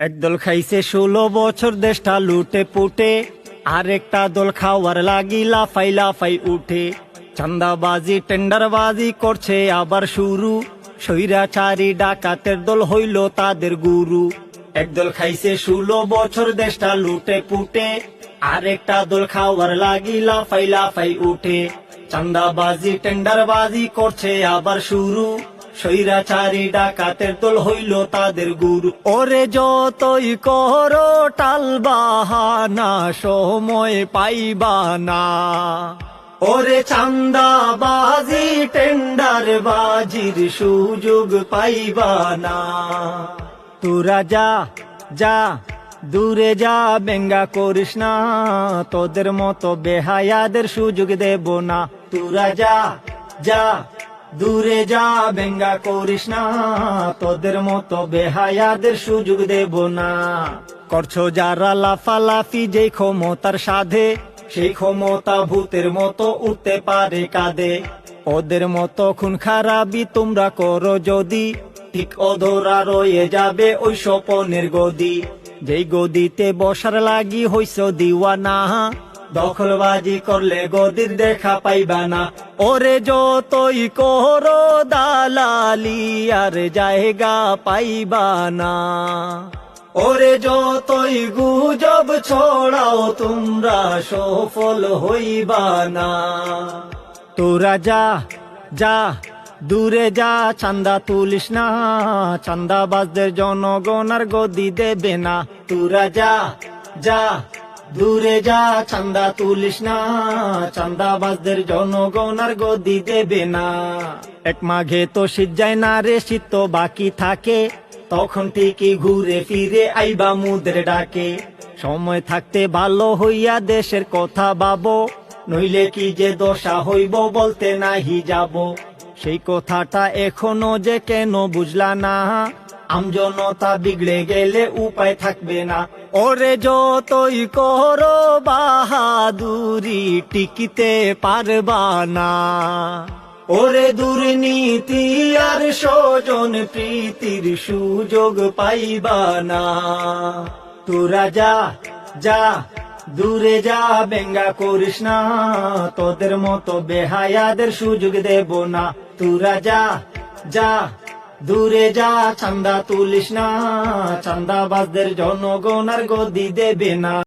একদল খাইছে 16 বছর দেশটা লুটে পুটে, আরেকটা দল খাওয়ার লাগি লাফাই লাফাই উঠে। চান্দাবাজি টেন্ডারবাজি করছে আবার শুরু, স্বৈরাচারী ডাকাতের দল হইল তাদের গুরু। একদল খাইছে 16 বছর দেশটা লুটে পুটে, আরেকটা দল খাওয়ার লাগি লাফাই লাফাই উঠে। চান্দাবাজি টেন্ডারবাজি করছে আবার শুরু, স্বৈরাচারী ডাকাতের দল হইল তাদের গুরু। ওরে যতই করো টাল বাহানা, সময় পাইবা না। ওরে চান্দাবাজি টেন্ডার বাজির সুযোগ পাইবা না। তোরা যা যা দূরে যা, বেঙ্গা করিস না, তোদের মতো বেহায়াদের সুযোগ দেব না। তোরা যা যা দূরে যা, বেঙ্গা করিস না, তোদের মতো বেহায়াদের সুযোগ দেব না। করছো যারা লাফালাফি যেই ক্ষমতার সাধে, সেই ক্ষমতা ভূতের মতো উঠতে পারে কাঁধে। ওদের মতো খুন খারাপি তোমরা করো যদি, ঠিক অধরা রয়ে যাবে ওই স্বপনের গদি। যেই গদিতে বসার লাগি হইছ দিওয়ানা, দখলবাজি করলে গদির দেখা পাইবা না। ওরে যতই করো দালালি, আর জায়গা পাইবা না। ওরে যতই গুজব ছড়াও, তোমরা সফল হইবা না। তোরা যা যা দূরে যা, চান্দা তুলিস না, চান্দাবাজদের জনগণ আর গদি দেবে না। তোরা যা যা দূরে যা, চান্দা তুলিস না, চান্দাবাজদের জনগণ আর গদি দেবে না। এক মাঘে তো শীত যায় না রে, শীত তো বাকি থাকে, তখন ঠিকই ঘুরে ফিরে আইবা মুদের ডাকে। সময় থাকতে ভালো হইয়া দেশের কথা ভাবো, নইলে কি যে দশা হইব বলতে নাহি যাব। সেই কথাটা এখনো যে কেন বুঝলা না, আমজনতা বিগড়ে গেলে উপায় থাকবে না। ওরে যতই করো বাহাদুরি, টিকিতে পারবা না। ওরে দুর্নীতি আর স্বজন প্রীতির সুযোগ পাইবা না। তোরা যা যা দূরে যা, বেঙ্গা করিস না, তোদের মতো বেহায়াদের সুযোগ দেব না। তোরা যা যা দূরে যা, চান্দা তুলিস না, চান্দাবাজদের জনগণ আর গদি দেবে না।